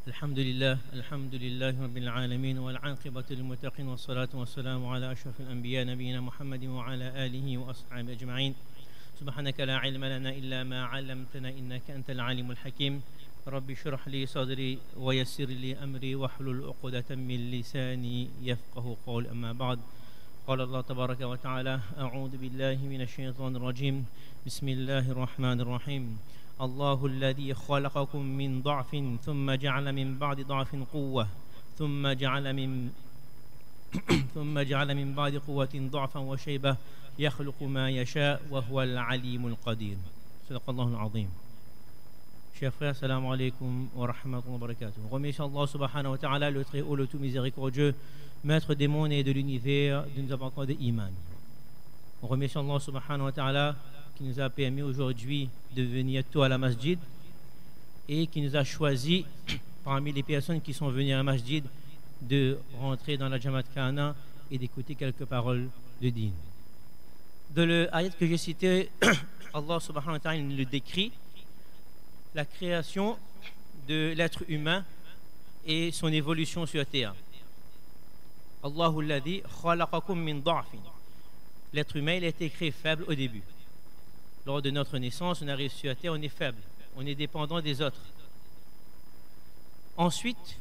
الحمد لله رب العالمين والعاقبة للمتقين والصلاة والسلام على أشرف الأنبياء نبينا محمد وعلى آله وأصحابه أجمعين. سبحانك لا علم لنا إلا ما علمتنا إنك أنت العليم الحكيم. رب اشرح لي صدري ويسر لي أمري واحلل عقدة من لساني يفقه قول. أما بعد، قال الله تبارك وتعالى: أعوذ بالله من الشيطان الرجيم. بسم الله الرحمن الرحيم. الله الذي خلقكم من ضعف ثم جعل من بعد ضعف قوة ثم جعل من بعد قوة ضعفا وشيبة يخلق ما يشاء وهو العليم القدير. صدق الله العظيم. Chers frères, salam alaikum wa rahmatullahi wa barakatuh. Remercions Allah subhanahu wa ta'ala, le très haut, le tout miséricordieux, maître des mondes et de l'univers, de nous avoir accordé iman. On remercie Allah subhanahu wa ta'ala qui nous a permis aujourd'hui de venir tôt à la masjid et qui nous a choisi parmi les personnes qui sont venues à la masjid de rentrer dans la Jamaat Kana et d'écouter quelques paroles de din. Dans le ayat que j'ai cité, Allah subhanahu wa ta'ala le décrit, la création de l'être humain et son évolution sur terre. Allahu alladhi khalaqakum min da'fin. L'être humain, il a été créé faible au début. Lors de notre naissance, on arrive sur la terre, on est faible, on est dépendant des autres. Ensuite,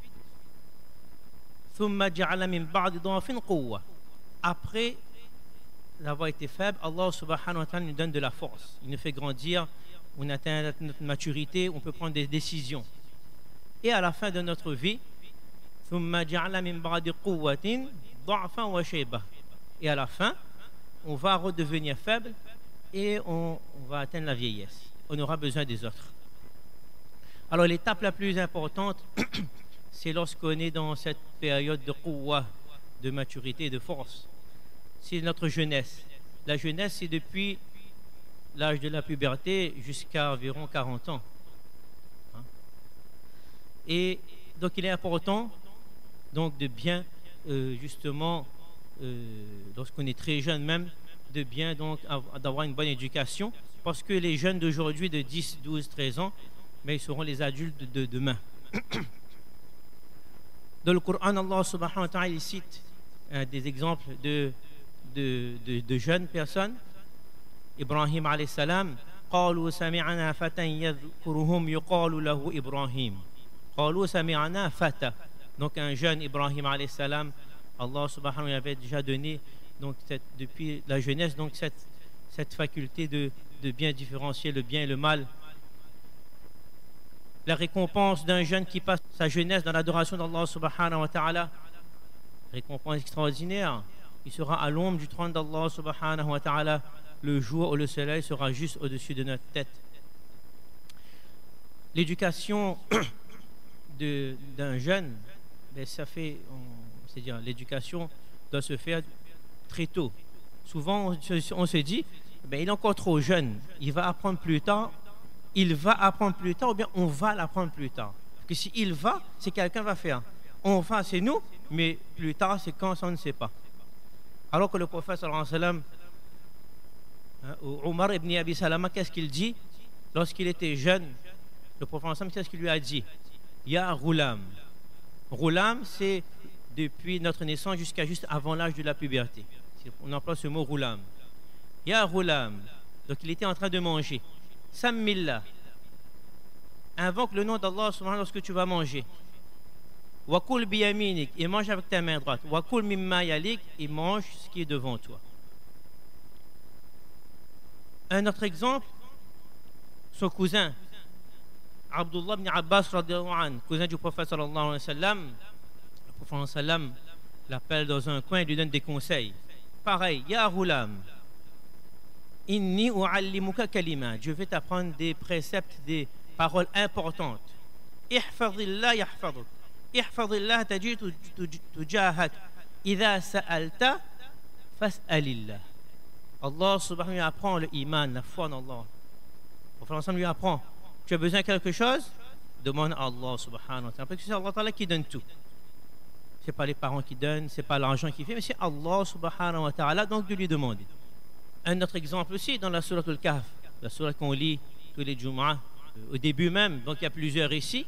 thumma ja'ala min ba'di da'fin quwwa. Après avoir été faible, Allah subhanahu wa ta'ala nous donne de la force. Il nous fait grandir, on atteint notre maturité, on peut prendre des décisions. Et à la fin de notre vie, thumma ja'ala min ba'di quwwatin da'fan wa shayba. Et à la fin, on va redevenir faible et on va atteindre la vieillesse. On aura besoin des autres. Alors l'étape la plus importante, c'est lorsqu'on est dans cette période de quwwa, de maturité et de force. C'est notre jeunesse. La jeunesse, c'est depuis l'âge de la puberté jusqu'à environ 40 ans. Et donc il est important donc, de bien, justement, lorsqu'on est très jeune même, de bien donc d'avoir une bonne éducation, parce que les jeunes d'aujourd'hui de 10, 12, 13 ans, mais ils seront les adultes de demain. Dans le Coran, Allah subhanahu wa ta'ala cite des exemples de jeunes personnes. Ibrahim alayhi salam, قالوا سمعنا فتى يذكرهم يقال له إبراهيم. قالوا سمعنا فتى. Donc un jeune Ibrahim alayhi salam, Allah subhanahu wa ta'ala avait déjà donné donc depuis la jeunesse donc cette faculté de bien différencier le bien et le mal. La récompense d'un jeune qui passe sa jeunesse dans l'adoration d'Allah subhanahu wa ta'ala, récompense extraordinaire. Il sera à l'ombre du trône d'Allah subhanahu wa ta'ala le jour où le soleil sera juste au-dessus de notre tête. L'éducation d'un jeune, ben c'est-à-dire l'éducation doit se faire très tôt. Souvent, on se dit, ben, il est encore trop jeune, il va apprendre plus tard, ou bien on va l'apprendre plus tard. Parce que s'il va, c'est quelqu'un va faire. On va, c'est nous, mais plus tard, c'est quand ça, on ne sait pas. Alors que le prophète sallallahu alayhi wa sallam, Omar ibn Abi Salama, qu'est-ce qu'il dit lorsqu'il était jeune? Le prophète, qu'est-ce qu'il lui a dit? Ya Ghulam. Ghulam, c'est depuis notre naissance jusqu'à juste avant l'âge de la puberté. On emploie ce mot Ghulam. Ya Ghulam. Donc il était en train de manger. Sammillah. Invoque le nom d'Allah lorsque tu vas manger. Wakul biyaminik. Et mange avec ta main droite. Wakul mimma yalik. Et mange ce qui est devant toi. Un autre exemple, son cousin, Abdullah ibn Abbas, cousin du prophète sallallahu alayhi wa sallam. Le prophète sallam l'appelle dans un coin et lui donne des conseils. Pareil, Ya Ghulam, inni u'allimuka kalima. Je vais t'apprendre des préceptes, des paroles importantes. Ihfadillah yahfaduk. Ihfadillah tajid tujahak. Idha sa'alta fas'alillah. Allah subhanahu wa ta'ala apprend le iman, la foi en Allah. Le prophète lui apprend. Tu as besoin de quelque chose? Demande à Allah subhanahu wa ta'ala. Parce que c'est Allah ta'ala qui donne tout. Ce n'est pas les parents qui donnent, ce n'est pas l'argent qui fait, mais c'est Allah subhanahu wa ta'ala, donc de lui demander. Un autre exemple aussi dans la sourate Al-Kahf, la sourate qu'on lit tous les Jumu'ah, au début même, donc il y a plusieurs récits.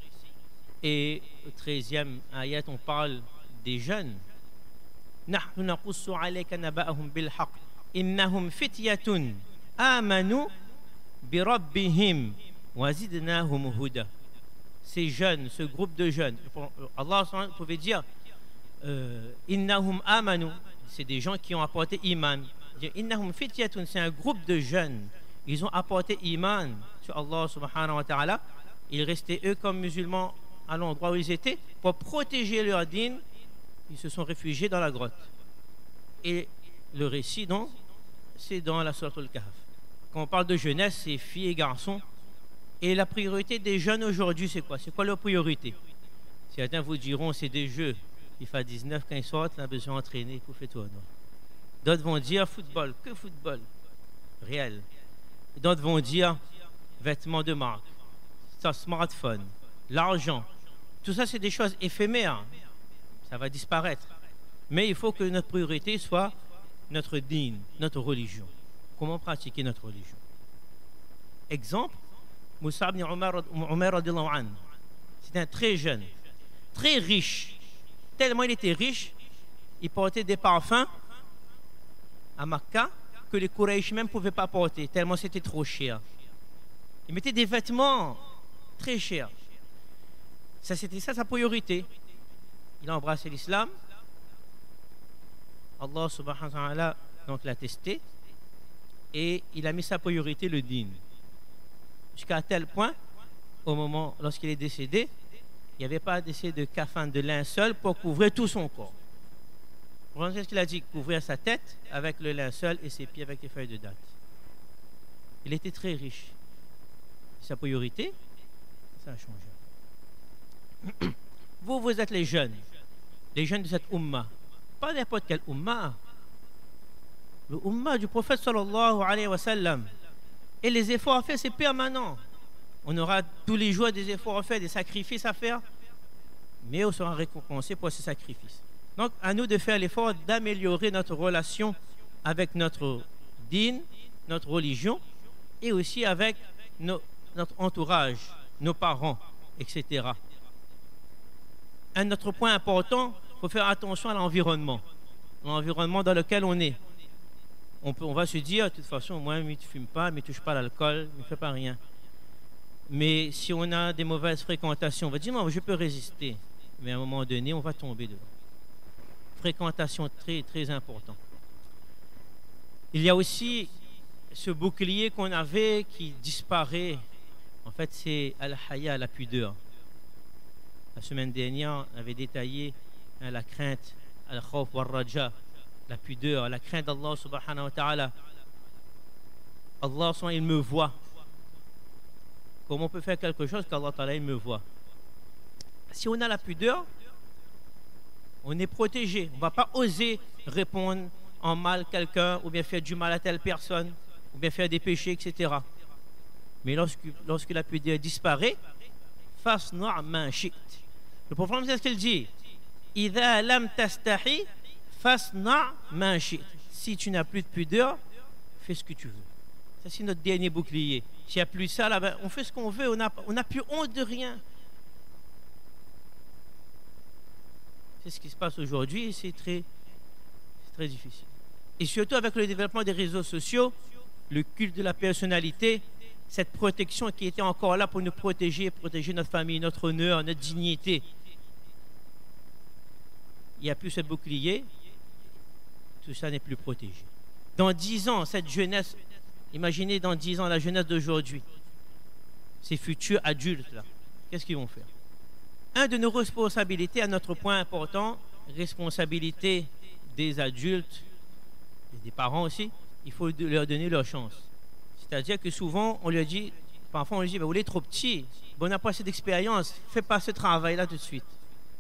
Et au 13e ayat, on parle des jeunes. نحن نقص عليك نبأهم بالحق إنهم فتية آمنوا بربهم وزدناهم هدى. Ces jeunes, ce groupe de jeunes, Allah pouvait dire innahum amanu, c'est des gens qui ont apporté iman. Innahum fityatun, c'est un groupe de jeunes, ils ont apporté iman sur Allah subhanahu wa ta'ala. Ils restaient eux comme musulmans à l'endroit où ils étaient pour protéger leur dîn. Ils se sont réfugiés dans la grotte. Et le récit, donc, c'est dans la sourate Al-Kahf. Quand on parle de jeunesse, c'est filles et garçons. Et la priorité des jeunes aujourd'hui, c'est quoi? C'est quoi leur priorité? Certains vous diront, c'est des jeux. FIFA 19, quand ils sortent, on a besoin d'entraîner pour faire tournoi. D'autres vont dire football, que football réel. D'autres vont dire vêtements de marque, smartphone, l'argent. Tout ça, c'est des choses éphémères. Ça va disparaître. Mais il faut que notre priorité soit notre dîn, notre religion. Comment pratiquer notre religion? Exemple, Moussa ibn Umar radiallahu anhu. C'était un très jeune, très riche. Tellement il était riche, il portait des parfums à Makkah que les Quraysh même ne pouvaient pas porter, tellement c'était trop cher. Il mettait des vêtements très chers. Ça, c'était ça sa priorité. Il a embrassé l'islam. Allah subhanahu wa ta'ala donc l'a testé et il a mis sa priorité, le dîn. Jusqu'à tel point, au moment, lorsqu'il est décédé, il n'y avait pas d'essai de kafan, de linceul pour couvrir tout son corps. Vous voyez ce qu'il a dit? Couvrir sa tête avec le linceul et ses pieds avec des feuilles de date. Il était très riche. Sa priorité, ça a changé. Vous êtes les jeunes de cette umma. Pas n'importe quelle umma. Le umma du prophète sallallahu alayhi wa sallam. Et les efforts à faire, c'est permanent. On aura tous les jours des efforts à faire, des sacrifices à faire, mais on sera récompensé pour ces sacrifices. Donc, à nous de faire l'effort d'améliorer notre relation avec notre dîn, notre religion, et aussi avec notre entourage, nos parents, etc. Un autre point important, il faut faire attention à l'environnement dans lequel on est. On va se dire, de toute façon, moi, je ne fume pas, je ne touche pas l'alcool, je ne fais pas rien. Mais si on a des mauvaises fréquentations, on va dire, non, je peux résister. Mais à un moment donné, on va tomber dedans. Fréquentation très, très important. Il y a aussi ce bouclier qu'on avait qui disparaît. En fait, c'est al-haya, la pudeur. La semaine dernière, on avait détaillé la crainte, al-khawf wal-raja, la pudeur, la crainte d'Allah subhanahu wa ta'ala. Allah, il me voit. Comment on peut faire quelque chose qu'Allah ta'ala, il me voit? Si on a la pudeur, on est protégé. On ne va pas oser répondre en mal à quelqu'un, ou bien faire du mal à telle personne, ou bien faire des péchés, etc. Mais lorsque la pudeur disparaît, fasna' ma shi't. Le prophète, c'est ce qu'il dit. Idha lam tastahi, fasna' ma shi't. Si tu n'as plus de pudeur, fais ce que tu veux. Ça, c'est notre dernier bouclier. S'il n'y a plus ça, là, ben, on fait ce qu'on veut, on n'a plus honte de rien. C'est ce qui se passe aujourd'hui et c'est très difficile. Et surtout avec le développement des réseaux sociaux, le culte de la personnalité, cette protection qui était encore là pour nous protéger notre famille, notre honneur, notre dignité. Il n'y a plus ce bouclier, tout ça n'est plus protégé. Dans 10 ans, cette jeunesse, imaginez dans 10 ans la jeunesse d'aujourd'hui, ces futurs adultes-là, qu'est-ce qu'ils vont faire? Un de nos responsabilités, à notre point important, responsabilité des adultes et des parents aussi, il faut leur donner leur chance. C'est-à-dire que souvent, on leur dit, parfois on leur dit, vous êtes trop petit, on n'a pas assez d'expérience, fais pas ce travail-là tout de suite.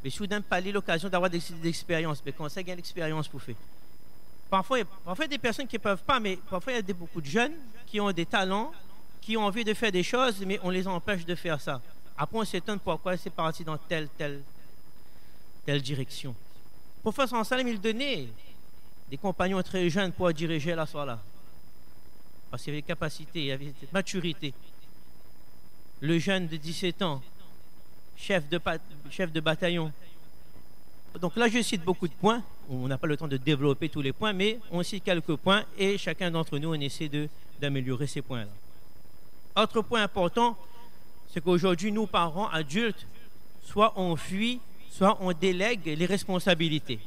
Mais soudain, pas l'occasion d'avoir des expériences, mais quand ça gagne l'expérience pour faire. Parfois, il y a des personnes qui ne peuvent pas, mais parfois, il y a beaucoup de jeunes qui ont des talents, qui ont envie de faire des choses, mais on les empêche de faire ça. Après, on s'étonne pourquoi c'est parti dans telle direction. Le prophète sallallahu alayhi wa sallam, il donnait des compagnons très jeunes pour diriger la salat. Parce qu'il y avait des capacités, il y avait cette maturité. Le jeune de 17 ans, chef de bataillon. Donc là, je cite beaucoup de points. On n'a pas le temps de développer tous les points, mais on cite quelques points et chacun d'entre nous, on essaie d'améliorer ces points-là. Autre point important, c'est qu'aujourd'hui, nous, parents adultes, soit on fuit, soit on délègue les responsabilités.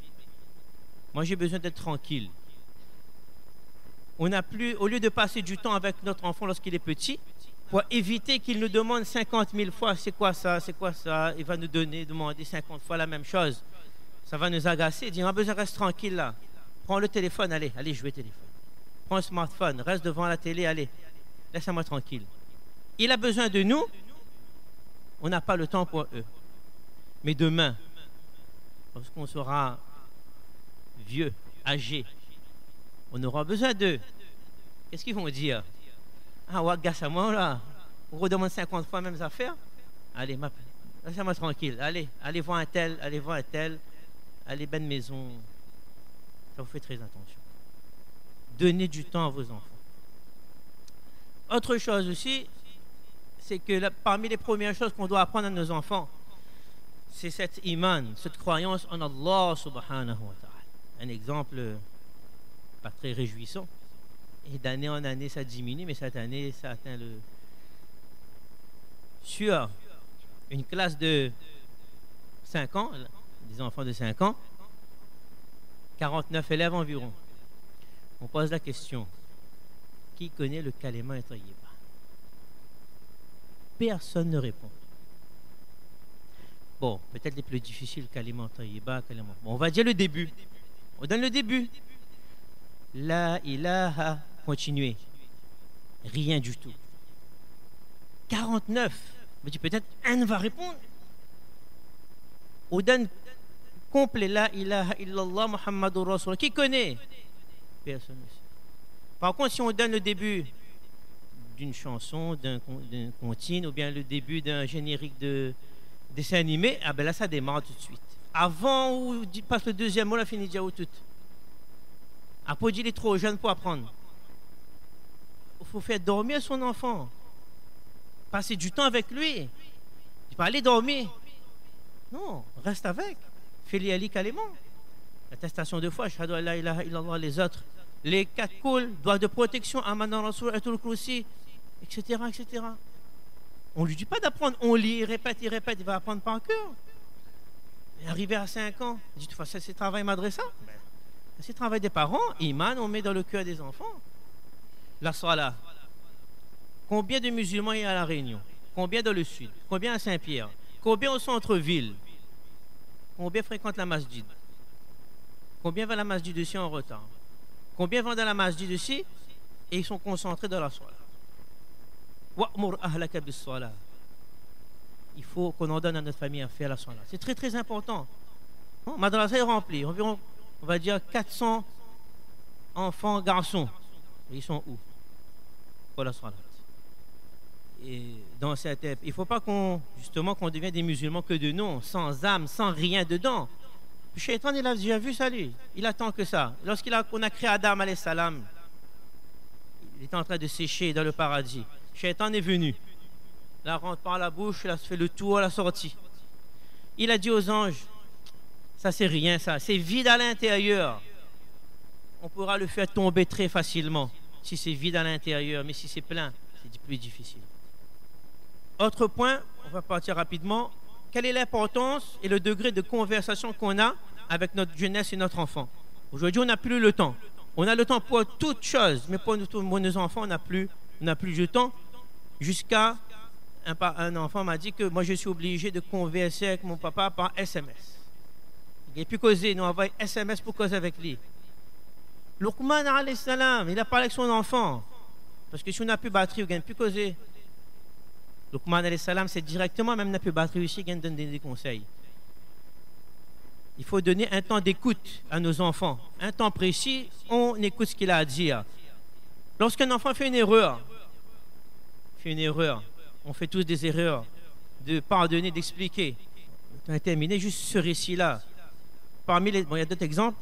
Moi, j'ai besoin d'être tranquille. On n'a plus, au lieu de passer du temps avec notre enfant lorsqu'il est petit, pour éviter qu'il nous demande 50 000 fois c'est quoi ça, il va nous demander 50 fois la même chose. Ça va nous agacer. Il dit, on a besoin, reste tranquille là. Prends le téléphone, allez jouer téléphone. Prends le smartphone, reste devant la télé, allez, laisse-moi tranquille. Il a besoin de nous, on n'a pas le temps pour eux. Mais demain, lorsqu'on sera vieux, âgé, on aura besoin d'eux. Qu'est-ce qu'ils vont dire? Ah, ouais, gars, à moi là, on redemande 50 fois les mêmes affaires. Allez, laissez-moi tranquille. Allez voir un tel, allez, bonne maison. Ça vous fait très attention. Donnez du temps à vos enfants. Autre chose aussi, c'est que parmi les premières choses qu'on doit apprendre à nos enfants, c'est cette iman, cette croyance en Allah subhanahu wa ta'ala. Un exemple pas très réjouissant. Et d'année en année, ça diminue, mais cette année, ça atteint le... Sur une classe de 5 ans, des enfants de 5 ans, 49 élèves environ. On pose la question, qui connaît le kalima et tayyiba? Personne ne répond. Bon, peut-être les plus difficiles, kalima et tayyiba, kalima. Bon, on va dire le début. On donne le début. La ilaha, continuez. Rien du tout. 49. Mais peut-être un va répondre. On donne complet la ilaha illallah Muhammadur Rasul. Qui connaît? Personne. Par contre, si on donne le début d'une chanson, d'un comptine, ou bien le début d'un générique de dessin animé, ah ben là, ça démarre tout de suite. Avant ou passe le deuxième mot, la finit déjà tout. Après, il est trop jeune pour apprendre. Il faut faire dormir son enfant. Passer du temps avec lui. Il ne pas aller dormir. Non, reste avec. Fais-lui ali calmement. L'attestation de foi, shahadu la ilaha illallah, les autres. Les 4 couls, droits de protection, amanan rasoul, atul kursi, etc., etc. On ne lui dit pas d'apprendre. On lit, il répète, il va apprendre par cœur. Et arrivé à 5 ans, il dit, de toute façon, c'est travail madrasa. C'est le travail des parents. Iman, on met dans le cœur des enfants. La salat. Combien de musulmans il y a à La Réunion? Combien dans le sud? Combien à Saint-Pierre? Combien au centre-ville? Combien fréquentent la masjid? Combien va la masjid ici en retard? Combien vont dans la masjid ici et ils sont concentrés dans la salat? Wa'mur ahlaka bis-salat. Il faut qu'on en donne à notre famille à faire la salat. C'est très très important. Madrasa est rempli. Environ, on va dire 400 enfants, garçons. Et ils sont où? Pour la salat. Et dans cette époque, il ne faut pas qu'on devienne des musulmans que de nom, sans âme, sans rien dedans. Le Shaitan, il a déjà vu ça, lui. Il attend que ça. Lorsqu'on a créé Adam, alayhi salam, il était en train de sécher dans le paradis. Le Shaitan est venu. Là, rentre par la bouche, il a fait le tour à la sortie. Il a dit aux anges, ça c'est rien, ça. C'est vide à l'intérieur. On pourra le faire tomber très facilement si c'est vide à l'intérieur, mais si c'est plein, c'est plus difficile. Autre point, on va partir rapidement. Quelle est l'importance et le degré de conversation qu'on a avec notre jeunesse et notre enfant? Aujourd'hui, on n'a plus le temps. On a le temps pour toutes choses, mais pour nos enfants, on n'a plus de temps. Jusqu'à un enfant m'a dit que moi, je suis obligé de converser avec mon papa par SMS. Il n'est plus causé, nous envoie SMS pour causer avec lui. Luqman alayhi salam, il a parlé avec son enfant. Parce que si on n'a plus de batterie, on ne gagne plus causer. Luqman alayhi salam, c'est directement, même n'a plus de batterie aussi, il donne des conseils. Il faut donner un temps d'écoute à nos enfants. Un temps précis, on écoute ce qu'il a à dire. Lorsqu'un enfant fait une erreur, on fait tous des erreurs, de pardonner, d'expliquer. On a terminé juste ce récit-là. Parmi les, bon, il y a d'autres exemples,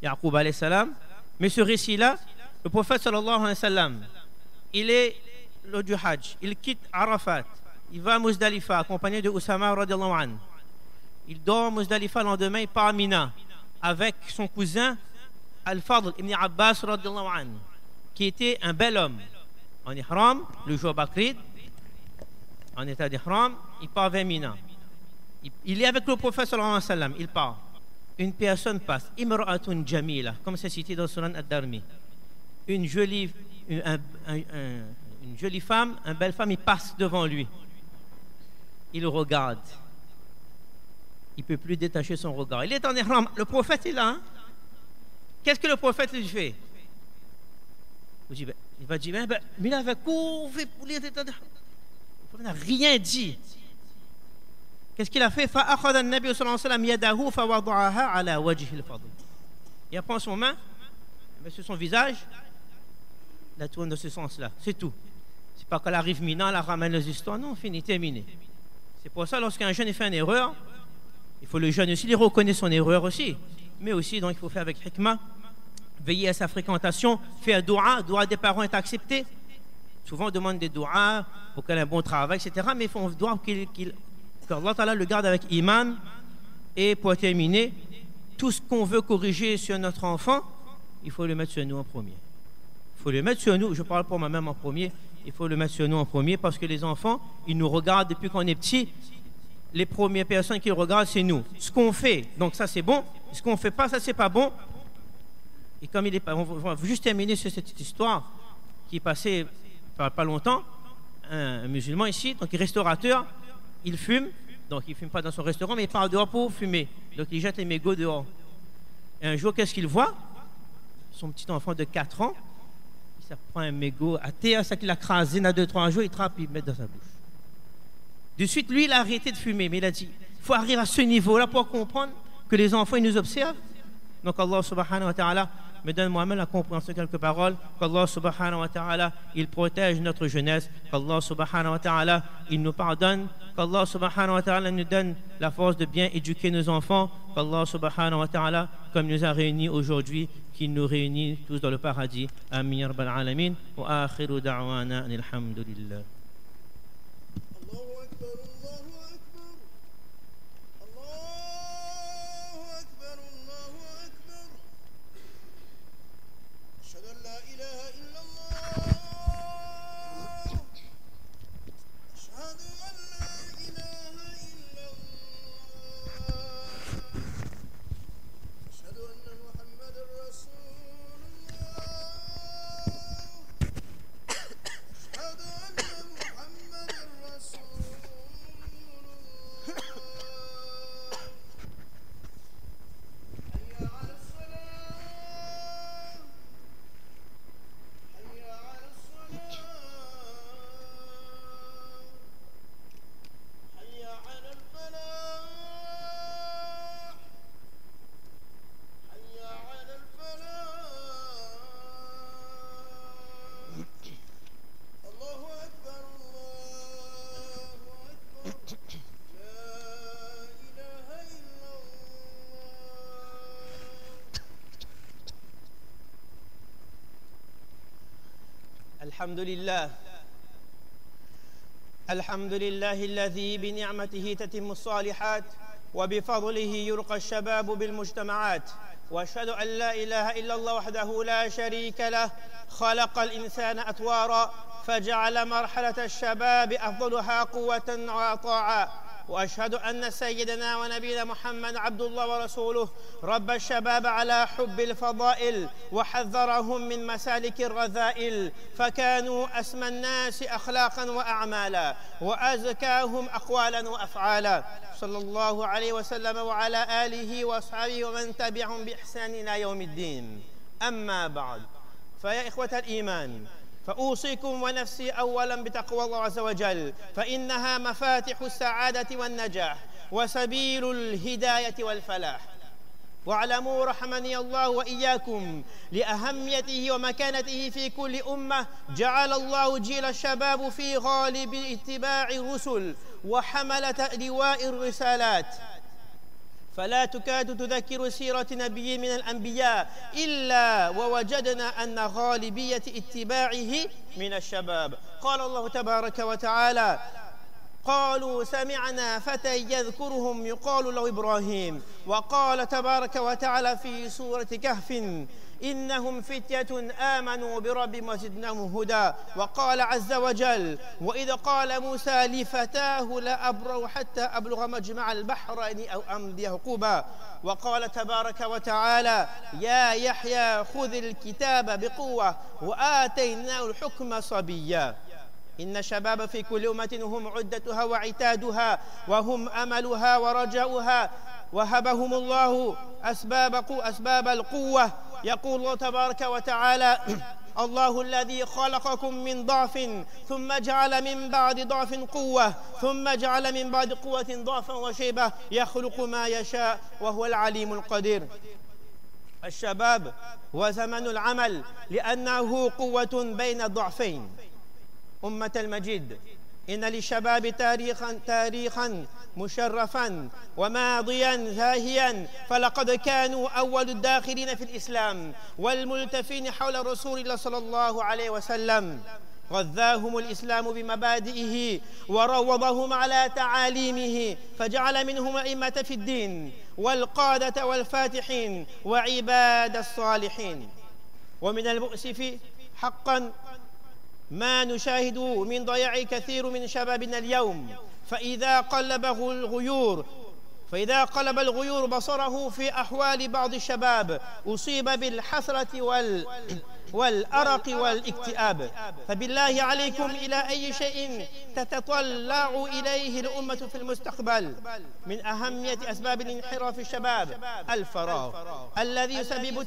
Yaqub alayhi salam, mais ce récit-là, le prophète sallallahu alayhi wa sallam, il est lors du Hajj, il quitte Arafat, il va à Muzdalifa accompagné de Oussama radiallahu anhu. Il dort à Muzdalifa, le lendemain il part à Mina avec son cousin Al-Fadl ibn Abbas radiallahu anhu, qui était un bel homme. En ihram, le jour Bakrid, en état d'ihram, il part vers Mina. Il est avec le prophète sallallahu alayhi wa sallam, il part. Une personne passe, Imra'atun Jamila, comme c'est cité dans Sunan Ad-Darmi. Une jolie femme, une belle femme, il passe devant lui. Il le regarde. Il ne peut plus détacher son regard. Il est en ihram. Le prophète est là. Hein? Qu'est-ce que le prophète lui fait? Il va dire, mais il avait couru pour lui. Il n'a rien dit. Qu'est-ce qu'il a fait? Il prend son main, sur son visage, il la tourne dans ce sens-là. C'est tout. C'est pas qu'elle arrive Mina, elle ramène les histoires. Non, fini, terminé. C'est pour ça, lorsqu'un jeune fait une erreur, il faut le jeune aussi, il reconnaît son erreur aussi. Mais aussi, donc, il faut faire avec hikmah, veiller à sa fréquentation, faire doua. Doua des parents est accepté. Souvent, on demande des douas pour qu'elle ait un bon travail, etc. Mais il faut doua qu'Allah Ta'ala le garde avec iman. Et pour terminer, tout ce qu'on veut corriger sur notre enfant, il faut le mettre sur nous en premier. Il faut le mettre sur nous, je parle pour moi-même en premier, il faut le mettre sur nous en premier parce que les enfants, ils nous regardent depuis qu'on est petit. Les premières personnes qui le regardent, c'est nous. Ce qu'on fait, donc ça c'est bon. Ce qu'on ne fait pas, ça c'est pas bon. Et comme il est pas, on va juste terminer sur cette histoire qui est passée pas longtemps. Un musulman ici, donc il est restaurateur, il fume, donc il ne fume pas dans son restaurant, mais il part dehors pour fumer. Donc il jette les mégots dehors. Et un jour, qu'est-ce qu'il voit? Son petit enfant de 4 ans, il prend un mégot à terre, ça qu'il a crasé dans 2-3 jours, il trappe, il met dans sa bouche. De suite, lui, il a arrêté de fumer, mais il a dit, il faut arriver à ce niveau-là pour comprendre que les enfants, ils nous observent. Donc Allah subhanahu wa ta'ala me donne moi-même la compréhension de quelques paroles, qu'Allah subhanahu wa ta'ala, il protège notre jeunesse, qu'Allah subhanahu wa ta'ala, il nous pardonne, qu'Allah subhanahu wa ta'ala nous donne la force de bien éduquer nos enfants, qu'Allah subhanahu wa ta'ala, comme nous a réunis aujourd'hui, qu'il nous réunit tous dans le paradis. Amin ya rabbal alamin. Wa akhiru da'wana alhamdulillah. الحمد لله الذي بنعمته تتم الصالحات وبفضله يرقى الشباب بالمجتمعات وأشهد أن لا إله إلا الله وحده لا شريك له خلق الإنسان أطوارا فجعل مرحلة الشباب أفضلها قوة وطاعة وأشهد أن سيدنا ونبينا محمد عبد الله ورسوله رب الشباب على حب الفضائل وحذرهم من مسالك الرذائل فكانوا أسمى الناس أخلاقا وأعمالا وأزكاهم أقوالا وأفعالا صلى الله عليه وسلم وعلى آله وأصحابه ومن تبعهم بإحسان إلى يوم الدين أما بعد فيا إخوة الإيمان فأوصيكم ونفسي أولا بتقوى الله عز وجل فإنها مفاتيح السعادة والنجاح وسبيل الهداية والفلاح واعلموا رحمني الله وإياكم لأهميته ومكانته في كل أمة جعل الله جيل الشباب في غالب اتباع الرسل وحملة لواء الرسالات فلا تكاد تذكر سيرة نبي من الأنبياء إلا ووجدنا أن غالبية اتباعه من الشباب قال الله تبارك وتعالى قالوا سمعنا فتى يذكرهم يقال له إبراهيم. وقال تبارك وتعالى في سورة كهف إنهم فتية آمنوا بربهم وزدناهم هدى. وقال عز وجل وإذ قال موسى لفتاه لأبرح حتى أبلغ مجمع البحرين أو أمضي حقوبا. وقال تبارك وتعالى يا يحيى خذ الكتاب بقوة وآتيناه الحكم صبيا. إن الشباب في كل أمة هم عدتها وعتادها وهم أملها ورجاؤها وهبهم الله أسباب القوة. يقول الله تبارك وتعالى الله الذي خلقكم من ضعف ثم جعل من بعد ضعف قوة ثم جعل من بعد قوة ضعفا وشيبة يخلق ما يشاء وهو العليم القدير. الشباب هو زمن العمل لأنه قوة بين ضعفين. أمة المجيد إن للشباب تاريخا مشرفا وماضيا زاهيا، فلقد كانوا أول الداخلين في الإسلام والملتفين حول رسول الله صلى الله عليه وسلم. غذاهم الإسلام بمبادئه وروضهم على تعاليمه، فجعل منهم أئمة في الدين والقادة والفاتحين وعباد الصالحين. ومن المؤسف حقا ما نشاهده من ضياع كثير من شبابنا اليوم، فإذا قلب الغيور بصره في أحوال بعض الشباب أصيب بالحسرة والأرق والاكتئاب. فبالله عليكم إلى أي شيء تتطلع إليه الأمة في المستقبل؟ من أهمية أسباب الانحراف الشباب الفراغ الذي يسبب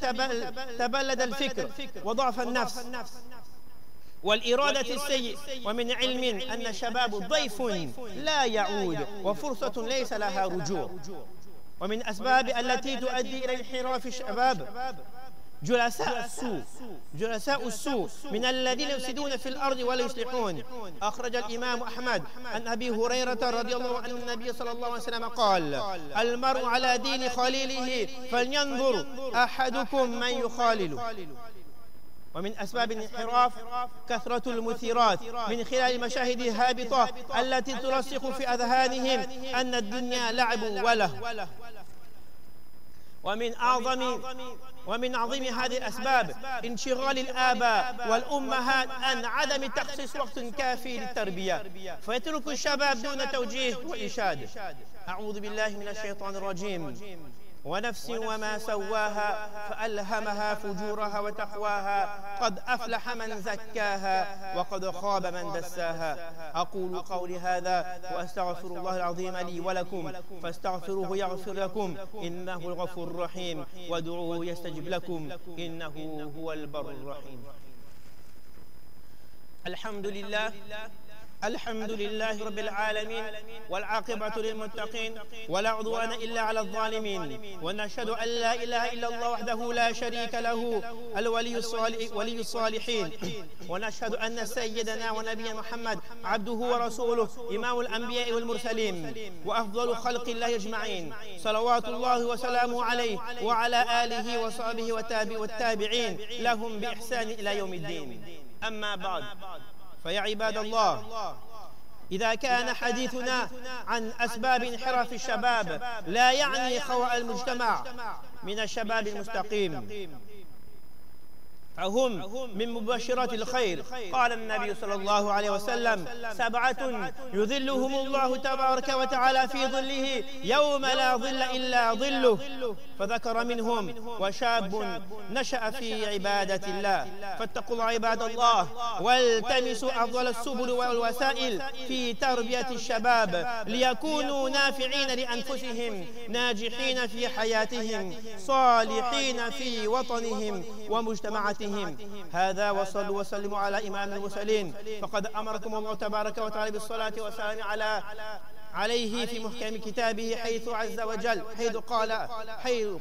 تبلد الفكر وضعف النفس والإرادة السيء. ومن علم أن الشباب ضيف لا يعود وفرصة ليس لها رجوع. ومن أسباب التي تؤدي إلى انحراف الشباب جلساء السوء من الذين يفسدون في الأرض ولا يصلحون. أخرج الإمام أحمد عن أبي هريرة رضي الله عنه النبي صلى الله عليه وسلم قال المرء على دين خليله فلينظر أحدكم من يخالل. ومن أسباب الانحراف كثرة المثيرات من خلال المشاهد الهابطة التي ترسخ في أذهانهم أن الدنيا لعب وله. ومن أعظم هذه الأسباب انشغال الآباء والأمهات عن عدم تخصيص وقت كافي للتربية، فيترك الشباب دون توجيه وإرشاد. أعوذ بالله من الشيطان الرجيم. ونفس وما سواها فألهمها فجورها وتقواها قد أفلح من زكاها وقد خاب من دساها. أقول قولي هذا وأستغفر الله العظيم لي ولكم فاستغفروه يغفر لكم إنه الغفور الرحيم، وادعوه يستجب لكم إنه هو البر الرحيم. الحمد لله رب العالمين والعاقبة للمتقين ولا عدوان إلا على الظالمين، ونشهد أن لا إله إلا الله وحده لا شريك له ولي الصالحين، ونشهد أن سيدنا ونبينا محمد عبده ورسوله إمام الأنبياء والمرسلين وأفضل خلق الله أجمعين، صلوات الله وسلامه عليه وعلى آله وصحبه والتابعين لهم بإحسان إلى يوم الدين. أما بعد، فيا عباد الله، إذا كان حديثنا عن أسباب انحراف الشباب لا يعني خواء المجتمع من الشباب المستقيم، فهم من مبشرات الخير. قال النبي صلى الله عليه وسلم: 7 يظلهم الله تبارك وتعالى في ظله يوم لا ظل إلا ظله، فذكر منهم وشاب نشأ في عبادة الله. فاتقوا الله عباد الله، والتمسوا أفضل السبل والوسائل في تربية الشباب ليكونوا نافعين لأنفسهم، ناجحين في حياتهم، صالحين في وطنهم ومجتمعاتهم. هذا، وصلوا وسلموا على إمام المرسلين، فقد أمركم الله تبارك وتعالى بالصلاة والسلام عليه في محكم كتابه حيث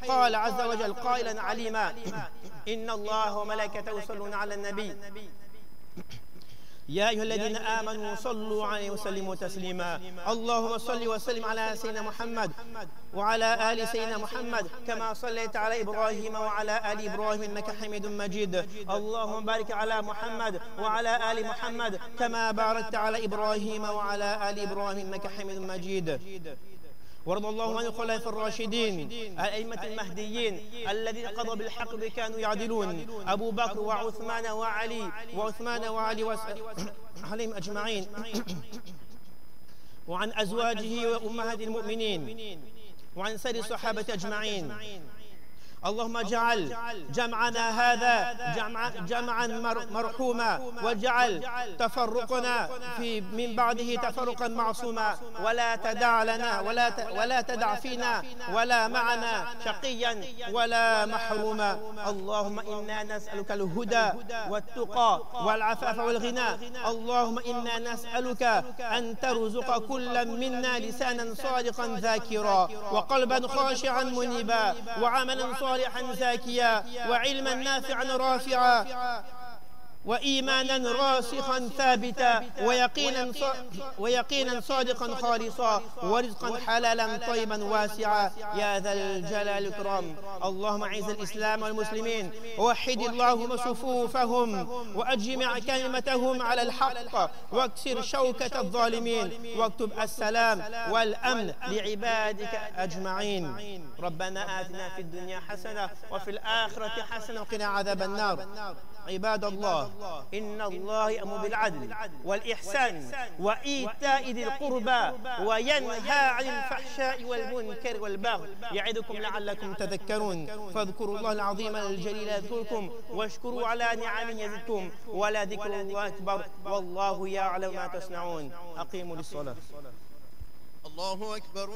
قال عز وجل قائلا عليما: إن الله وملائكته يصلون على النبي يا أيها الذين آمنوا صلوا عليه وسلموا تسليما. اللهم صل وسلم على سيدنا محمد وعلى آل سيدنا محمد كما صليت على إبراهيم وعلى آل إبراهيم إنك حميد مجيد. اللهم بارك على محمد وعلى آل محمد كما باركت على إبراهيم وعلى آل إبراهيم إنك حميد مجيد. وارض اللهم عن الخلفاء الراشدين الأئمة المهديين الذين قضوا بالحق وكانوا يعدلون، أبو بكر وعثمان وعلي عليهم أجمعين، وعن أزواجه وأمهات المؤمنين، وعن سائر الصحابة أجمعين. اللهم اجعل جمعنا هذا جمعا مرحوما، واجعل تفرقنا من بعده تفرقا معصوما، ولا تدع فينا ولا معنا شقيا ولا محروما. اللهم إنا نسألك الهدى والتقى والعفاف والغنى. اللهم إنا نسألك أن ترزق كل منا لسانا صادقا ذاكرا، وقلبا خاشعا منيبا، وعملا صالحا زاكيا، وعلما نافعا رافعا، وإيمانا راسخا ثابتا، ويقينا صادقا خالصا، ورزقا حلالا طيبا واسعا يا ذا الجلال والإكرام. اللهم أعز الإسلام والمسلمين، ووحد اللهم صفوفهم، وأجمع كلمتهم على الحق، واكسر شوكة الظالمين، واكتب السلام والأمن لعبادك أجمعين. ربنا آتنا في الدنيا حسنة وفي الآخرة حسنة وقنا عذاب النار. عباد الله، إن الله يأمر بالعدل والإحسان وإيتاء ذي القربى وينهى عن الفحشاء والمنكر والبغي يعظكم لعلكم تذكرون. فاذكروا الله العظيم الجليل يذكركم، واشكروا على نعمه يزدكم، ولا ذكر الله أكبر، والله يعلم ما تصنعون. أقيموا للصلاة. الله أكبر.